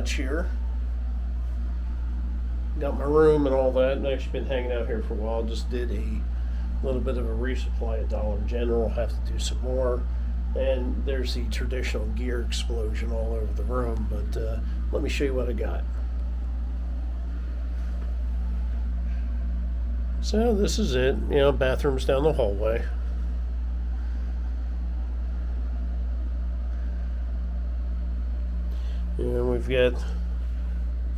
lodge here. Got my room and all that. I've actually been hanging out here for a while. Just did a little bit of a resupply at Dollar General. Have to do some more. And there's the traditional gear explosion all over the room. But let me show you what I got. So this is it. You know, bathrooms down the hallway. And we've got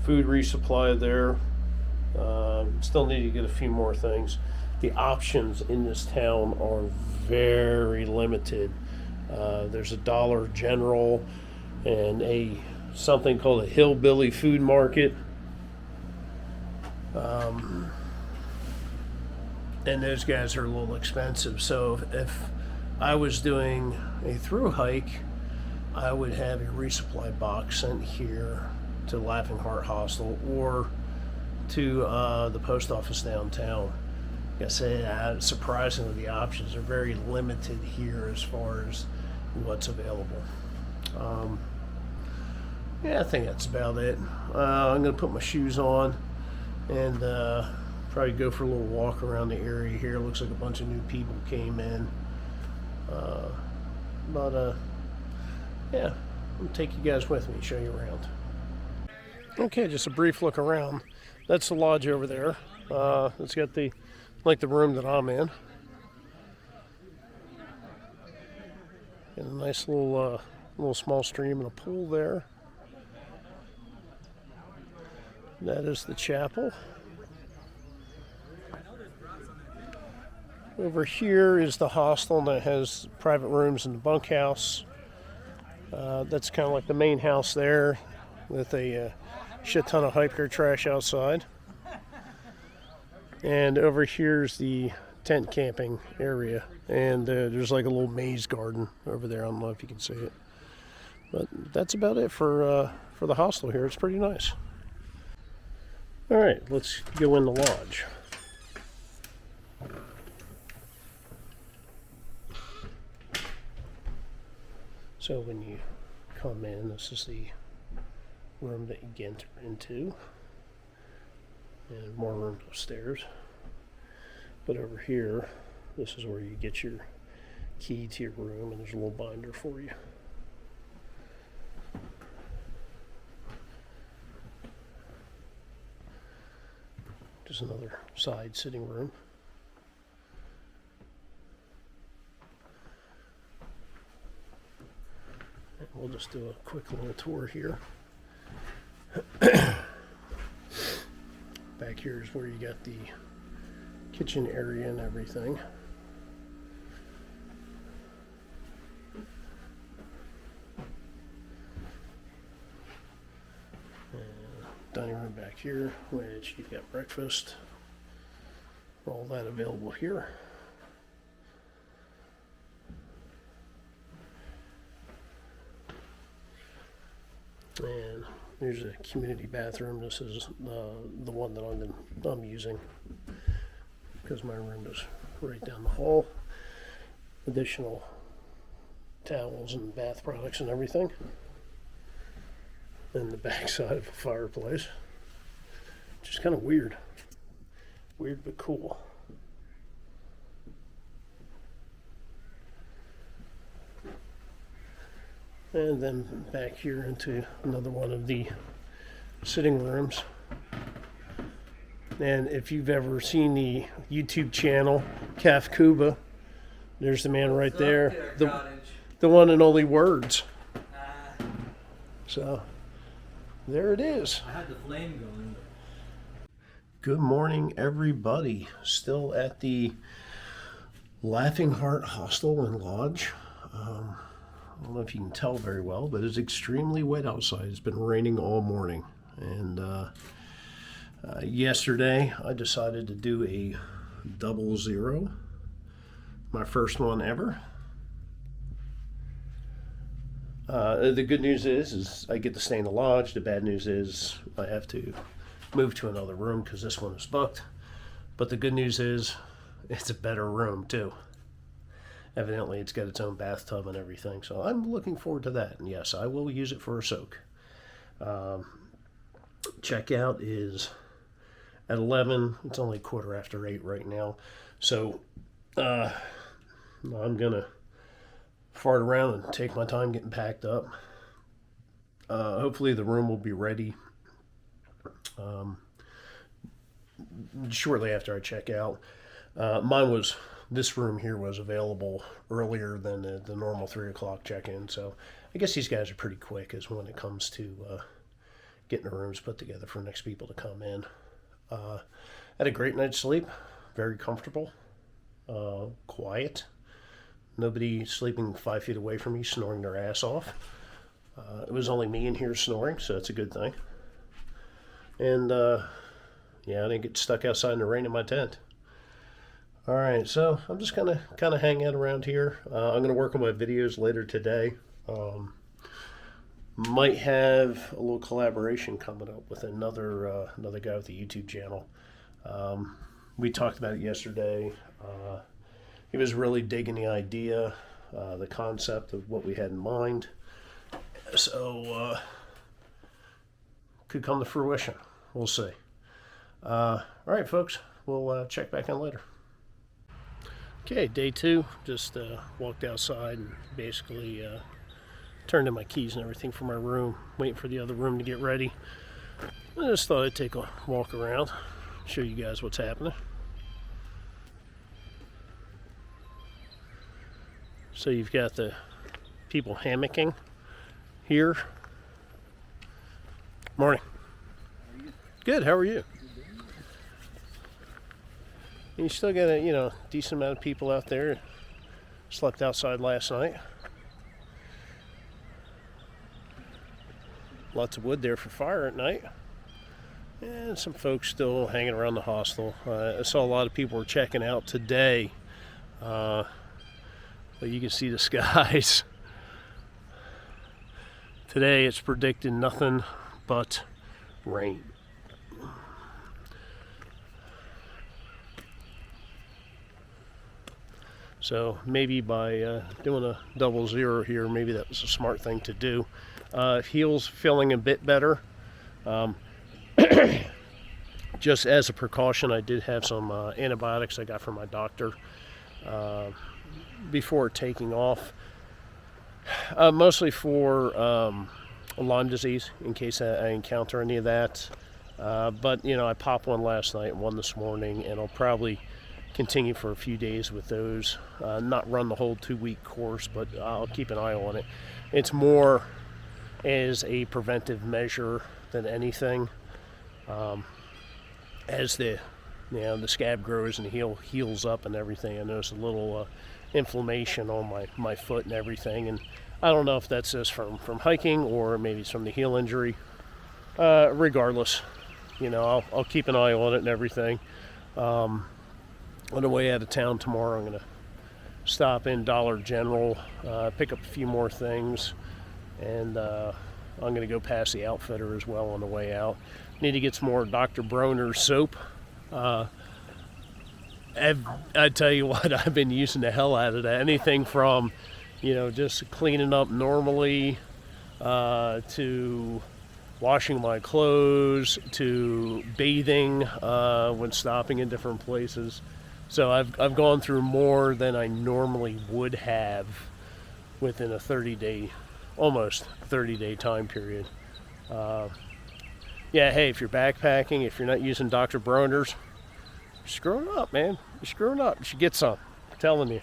food resupply there. Still need to get a few more things. The options in this town are very limited. There's a Dollar General and something called a hillbilly food market. And those guys are a little expensive. So if I was doing a through hike, I would have a resupply box sent here to Laughing Heart Hostel or to the post office downtown. Like I said, surprisingly, the options are very limited here as far as what's available. Yeah, I think that's about it. I'm going to put my shoes on and probably go for a little walk around the area here. Looks like a bunch of new people came in. Yeah, I'll take you guys with me, show you around. Okay, just a brief look around. That's the lodge over there. It's got the room that I'm in. Got a nice little small stream and a pool there. That is the chapel. Over here is the hostel, and that has private rooms in the bunkhouse. That's kind of like the main house there with a shit ton of hiker trash outside. And over here's the tent camping area. And there's like a little maze garden over there. I don't know if you can see it. But that's about it for the hostel here. It's pretty nice. All right, let's go in the lodge. So when you come in, this is the room that you enter into, and more rooms upstairs. But over here, this is where you get your key to your room, and there's a little binder for you. Just another side sitting room. We'll just do a quick little tour here. Back here is where you got the kitchen area and everything. And dining room back here, which you've got breakfast. All that available here. And there's a community bathroom. This is the one that I'm using because my room is right down the hall. Additional towels and bath products and everything. And the backside of a fireplace, which is kind of weird. Weird but cool. And then back here into another one of the sitting rooms. And if you've ever seen the YouTube channel, Calf Cuba, there's the man right there. The one and only Words. So, there it is. I had the flame going. Good morning, everybody. Still at the Laughing Heart Hostel and Lodge. I don't know if you can tell very well, but it's extremely wet outside. It's been raining all morning. And yesterday, I decided to do a 00, my first one ever. The good news is I get to stay in the lodge. The bad news is I have to move to another room because this one is booked. But the good news is it's a better room too. Evidently, it's got its own bathtub and everything, so I'm looking forward to that. And yes, I will use it for a soak. Checkout is at 11. It's only 8:15 right now. So I'm going to fart around and take my time getting packed up. Hopefully the room will be ready shortly after I check out. This room here was available earlier than the normal 3 o'clock check-in, so I guess these guys are pretty quick as when it comes to getting the rooms put together for next people to come in. Had a great night's sleep, very comfortable, quiet. Nobody sleeping 5 feet away from me snoring their ass off. It was only me in here snoring, so that's a good thing. And yeah, I didn't get stuck outside in the rain in my tent. All right, so I'm just gonna kind of hang out around here. I'm gonna work on my videos later today. Might have a little collaboration coming up with another guy with a YouTube channel. We talked about it yesterday. He was really digging the idea, the concept of what we had in mind. So could come to fruition. We'll see. All right, folks. We'll check back in later. Okay, day 2. Just walked outside and basically turned in my keys and everything for my room, waiting for the other room to get ready. I just thought I'd take a walk around, show you guys what's happening. So you've got the people hammocking here. Morning. How are you? Good, how are you? And you still got a decent amount of people out there. Slept outside last night. Lots of wood there for fire at night. And some folks still hanging around the hostel. I saw a lot of people were checking out today. But you can see the skies. Today it's predicting nothing but rain. So maybe by doing a 00 here, maybe that was a smart thing to do. Heel's feeling a bit better. Just as a precaution, I did have some antibiotics I got from my doctor before taking off. Mostly for Lyme disease, in case I encounter any of that. But, I popped one last night and one this morning, and I'll probably continue for a few days with those. Not run the whole 2-week course, but I'll keep an eye on it. It's more as a preventive measure than anything. As the scab grows and the heel heals up and everything, I notice a little inflammation on my foot and everything, and I don't know if that's just from hiking or maybe it's from the heel injury. Regardless, I'll keep an eye on it and everything. On the way out of town tomorrow, I'm going to stop in Dollar General, pick up a few more things, and I'm going to go past the Outfitter as well on the way out. Need to get some more Dr. Bronner's soap. I tell you what, I've been using the hell out of that. Anything from, just cleaning up normally, to washing my clothes, to bathing when stopping in different places. So I've gone through more than I normally would have within a almost 30-day time period. Yeah, hey, if you're backpacking, if you're not using Dr. Bronner's, you're screwing up, man. You're screwing up. You should get some. I'm telling you.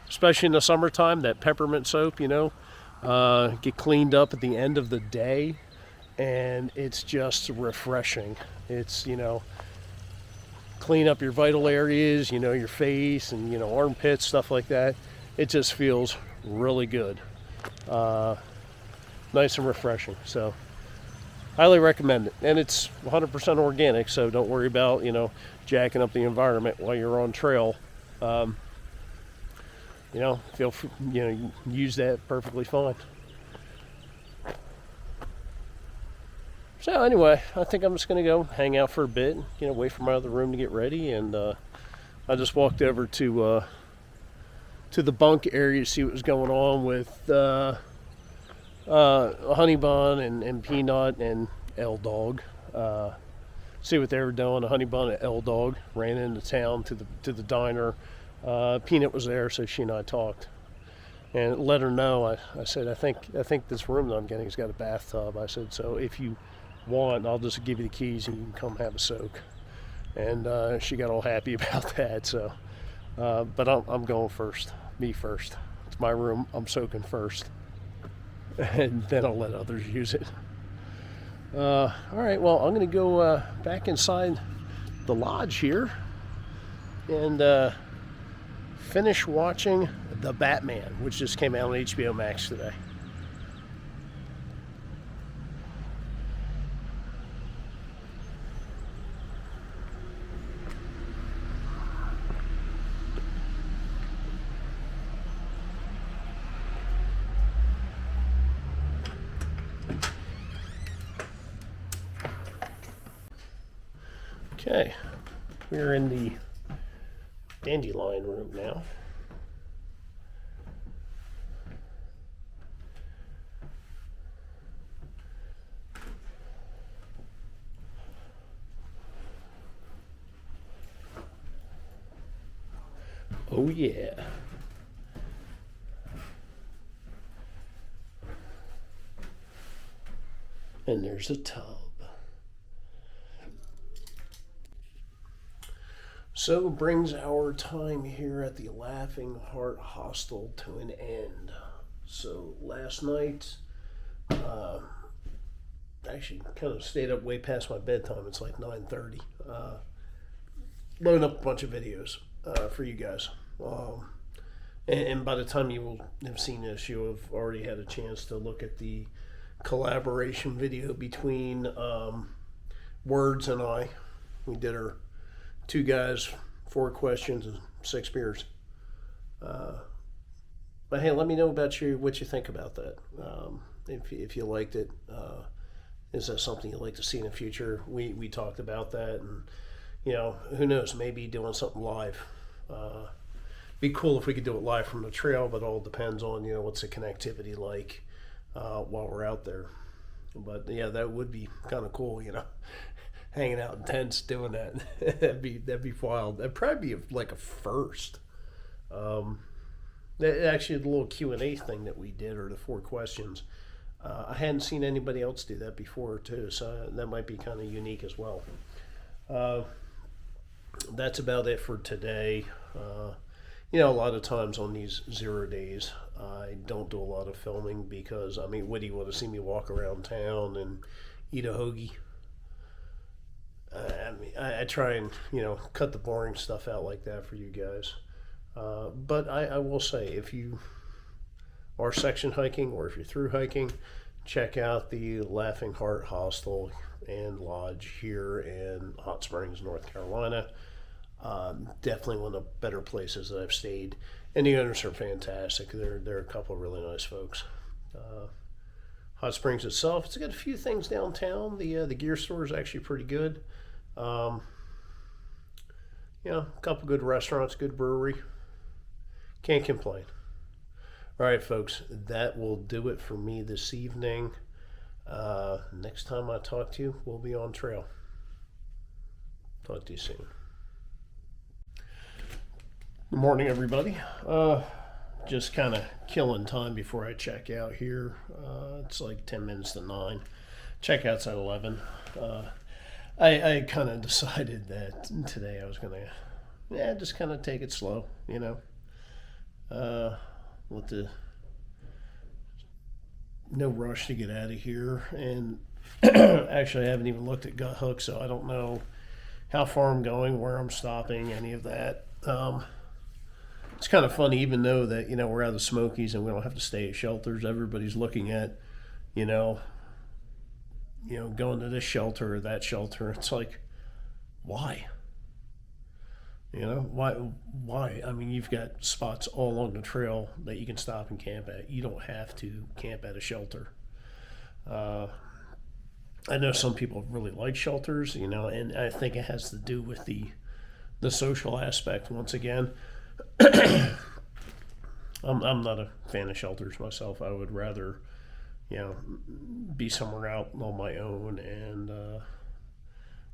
Especially in the summertime, that peppermint soap, get cleaned up at the end of the day, and it's just refreshing. It's, clean up your vital areas, your face and, armpits, stuff like that. It just feels really good. Nice and refreshing. So, highly recommend it. And it's 100% organic, so don't worry about, jacking up the environment while you're on trail. Feel free, use that perfectly fine. So anyway, I think I'm just going to go hang out for a bit, wait for my other room to get ready, and I just walked over to the bunk area to see what was going on with Honey Bun and Peanut and L Dog. See what they were doing. A Honey Bun and L Dog ran into town to the diner. Peanut was there, so she and I talked, and let her know. I said, I think this room that I'm getting has got a bathtub. I said, so if you want, I'll just give you the keys and you can come have a soak. And she got all happy about that. So, but I'm going first. Me first. It's my room. I'm soaking first, and then I'll let others use it. All right. Well, I'm going to go back inside the lodge here and finish watching The Batman, which just came out on HBO Max today. Okay, we're in the dandelion room now. Oh yeah. And there's a tub. So brings our time here at the Laughing Heart Hostel to an end. So last night, actually kind of stayed up way past my bedtime. It's like 9:30. Loading up a bunch of videos for you guys. And by the time you will have seen this, you'll have already had a chance to look at the collaboration video between Words and I. We did our 2 guys, 4 questions, and 6 beers. But hey, let me know about what you think about that. If you liked it, is that something you'd like to see in the future? We talked about that, and who knows, maybe doing something live. Be cool if we could do it live from the trail, but all depends on what's the connectivity like while we're out there. But yeah, that would be kind of cool, hanging out in tents doing that. that'd be wild. That'd probably be like a first. Actually, the little Q&A thing that we did, or the 4 questions, I hadn't seen anybody else do that before too, so that might be kind of unique as well. That's about it for today. A lot of times on these 0 days, I don't do a lot of filming because, what do you want to see me walk around town and eat a hoagie? I try and, cut the boring stuff out like that for you guys. But I will say, if you are section hiking or if you're through hiking, check out the Laughing Heart Hostel and Lodge here in Hot Springs, North Carolina. Definitely one of the better places that I've stayed, and the owners are fantastic. They're a couple of really nice folks. Hot Springs itself, it's got a few things downtown. The gear store is actually pretty good. A couple good restaurants, good brewery. Can't complain. All right, folks, that will do it for me this evening. Next time I talk to you, we'll be on trail. Talk to you soon. Good morning, everybody. Just kind of killing time before I check out here. It's like 10 minutes to 9. Checkout's at 11. I kind of decided that today I was going to just kind of take it slow, with the no rush to get out of here. And actually I haven't even looked at Gut Hook, so I don't know how far I'm going, where I'm stopping, any of that. It's kind of funny, even though that, we're out of the Smokies and we don't have to stay at shelters, everybody's looking at, going to this shelter or that shelter. It's like, why? Why? You've got spots all along the trail that you can stop and camp at. You don't have to camp at a shelter. I know some people really like shelters, and I think it has to do with the social aspect once again. I'm not a fan of shelters myself. I would rather you know, be somewhere out on my own and,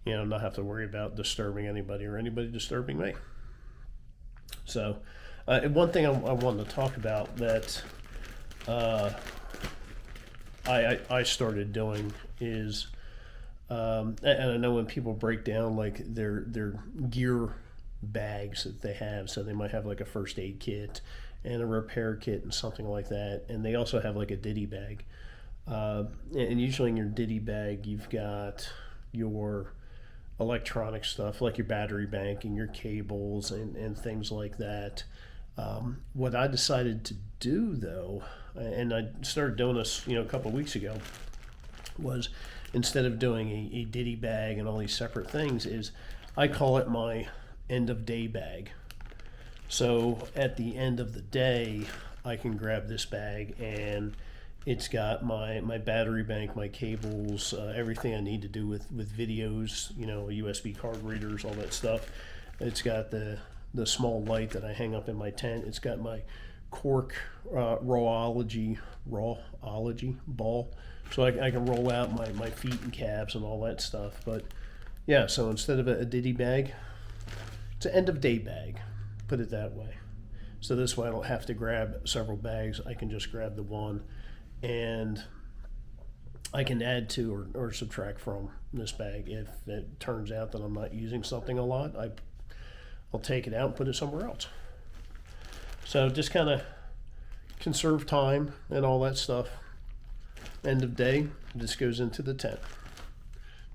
you know, not have to worry about disturbing anybody or anybody disturbing me. So, one thing I wanted to talk about that I started doing is, and I know when people break down like their gear bags that they have, so they might have like a first aid kit and a repair kit and something like that, and they also have like a ditty bag. And usually in your ditty bag, you've got your electronic stuff like your battery bank and your cables and things like that. What I decided to do though, and I started doing this, you know, a couple of weeks ago, was instead of doing a ditty bag and all these separate things, is I call it my end of day bag. So at the end of the day, I can grab this bag and it's got my battery bank, my cables, everything I need to do with videos, you know, USB card readers, all that stuff. It's got the small light that I hang up in my tent. It's got my cork rawology ball, so I can roll out my feet and calves and all that stuff. But yeah, so instead of a ditty bag, it's an end of day bag, put it that way. So this way I don't have to grab several bags. I can just grab the one, and I can add to or subtract from this bag. If it turns out that I'm not using something a lot, I'll take it out and put it somewhere else. So just kind of conserve time and all that stuff. End of day, this goes into the tent.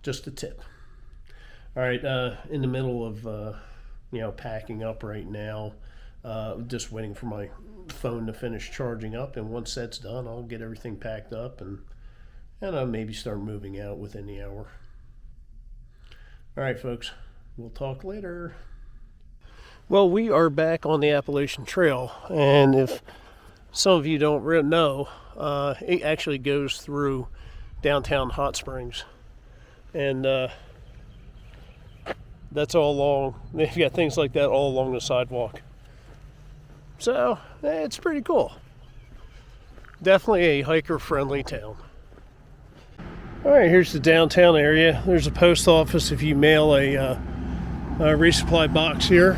Just a tip. All right, in the middle of you know, packing up right now. Just waiting for my phone to finish charging up, and once that's done, I'll get everything packed up and I'll maybe start moving out within the hour. All right, folks, we'll talk later. Well, we are back on the Appalachian Trail, and if some of you don't really know, it actually goes through downtown Hot Springs, and that's all along. They've got things like that all along the sidewalk. So, it's pretty cool. Definitely a hiker-friendly town. Alright, here's the downtown area. There's a post office if you mail a resupply box here.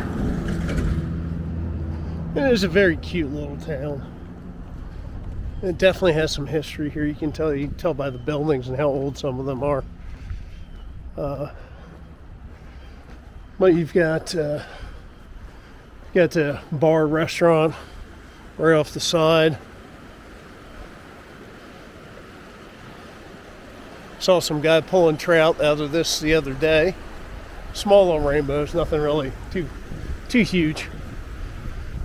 It is a very cute little town. It definitely has some history here. You can tell by the buildings and how old some of them are. But you've got the bar restaurant right off the side. Saw some guy pulling trout out of this the other day. Small on rainbows, nothing really too huge.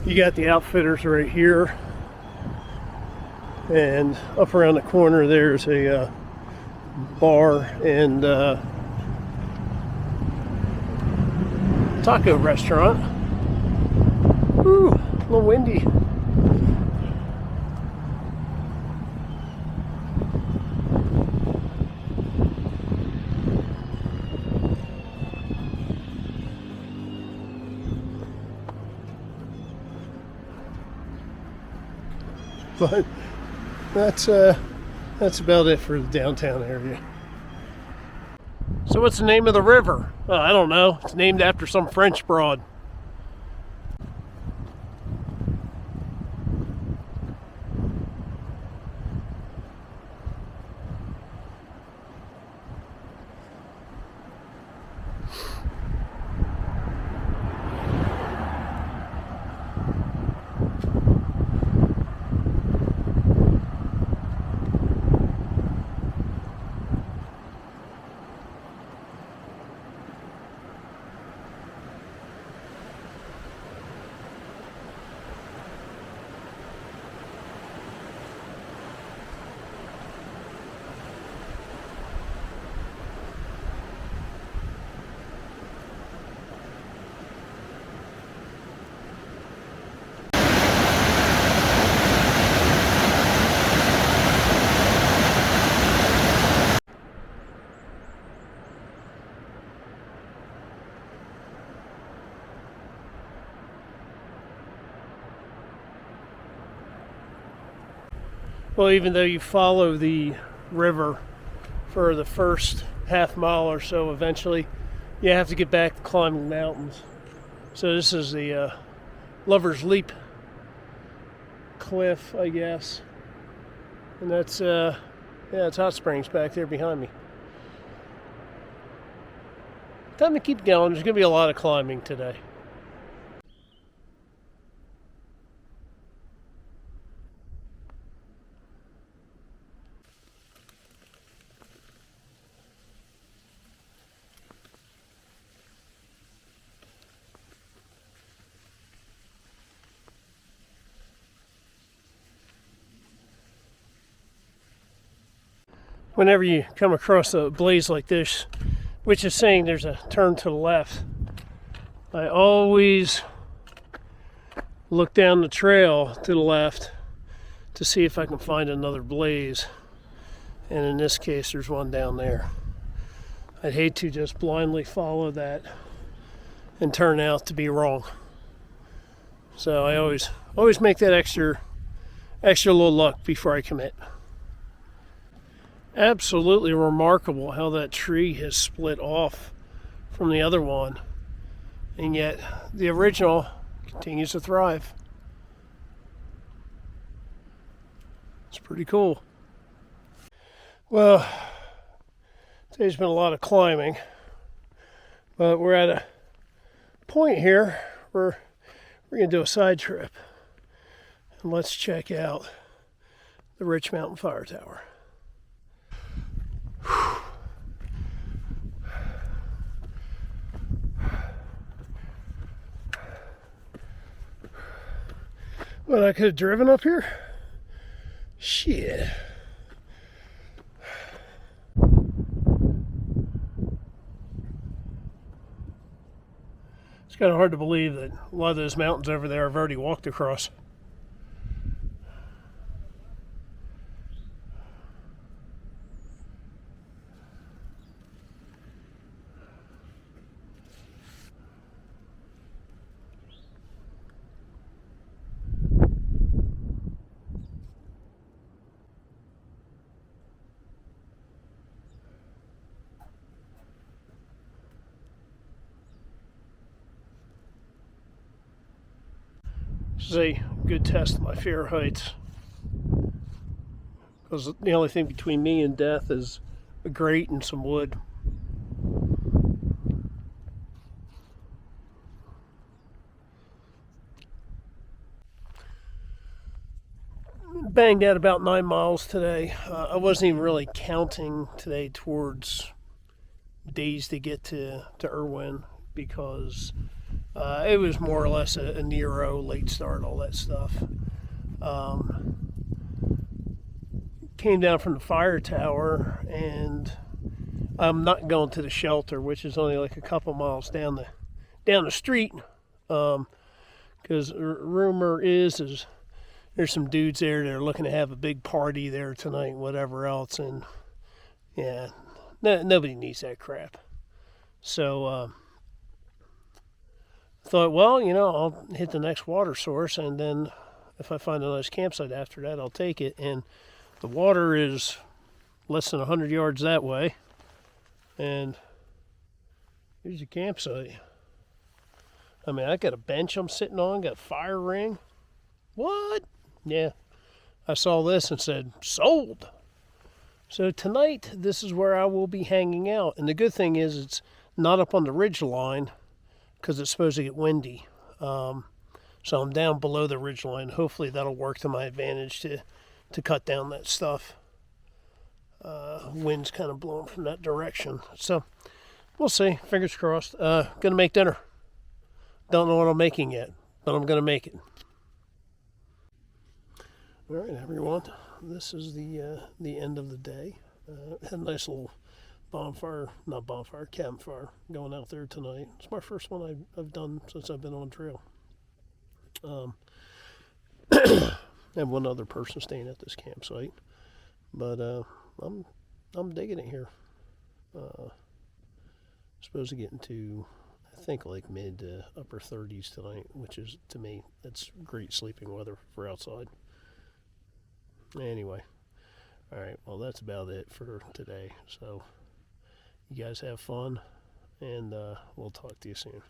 You got the Outfitters right here, and up around the corner there's a bar and taco restaurant. Ooh, a little windy. But that's about it for the downtown area. So what's the name of the river? I don't know. It's named after some French broad. Well, even though you follow the river for the first half mile or so, eventually you have to get back to climbing mountains. So this is the Lover's Leap cliff, I guess. And that's, yeah, it's hot springs back there behind me. Time to keep going. There's going to be a lot of climbing today. Whenever you come across a blaze like this, which is saying there's a turn to the left, I always look down the trail to the left to see if I can find another blaze. And in this case, there's one down there. I'd hate to just blindly follow that and turn out to be wrong. So I always make that extra little luck before I commit. Absolutely remarkable how that tree has split off from the other one, and yet the original continues to thrive. It's pretty cool. Well, today's been a lot of climbing, but we're at a point here where we're going to do a side trip, and let's check out the Rich Mountain Fire Tower. But I could have driven up here? Shit. It's kind of hard to believe that a lot of those mountains over there I've already walked across. This is a good test of my fear of heights, because the only thing between me and death is a grate and some wood. Banged out about 9 miles today. I wasn't even really counting today towards days to get to Irwin, because it was more or less a Nero, late start, all that stuff. Came down from the fire tower, and I'm not going to the shelter, which is only like a couple miles down the street, because rumor is there's some dudes there that are looking to have a big party there tonight, whatever else, and yeah, nobody needs that crap. So I thought, well, I'll hit the next water source, and then if I find a nice campsite after that, I'll take it. And the water is less than 100 yards that way, and here's a campsite. I mean, I got a bench I'm sitting on, got a fire ring. What? Yeah, I saw this and said, sold. So tonight, this is where I will be hanging out. And the good thing is it's not up on the ridge line, because it's supposed to get windy. So I'm down below the ridge line. Hopefully that'll work to my advantage to cut down that stuff. Wind's kind of blowing from that direction. So we'll see. Fingers crossed. Gonna make dinner. Don't know what I'm making yet, but I'm gonna make it. All right, everyone. This is the end of the day. Had a nice little campfire going out there tonight. It's my first one I've done since I've been on trail. I have one other person staying at this campsite, but I'm digging it here. Supposed to get into, I think, like mid to upper 30s tonight, which is, to me, that's great sleeping weather for outside. Anyway, all right. Well, that's about it for today. So you guys have fun, and we'll talk to you soon.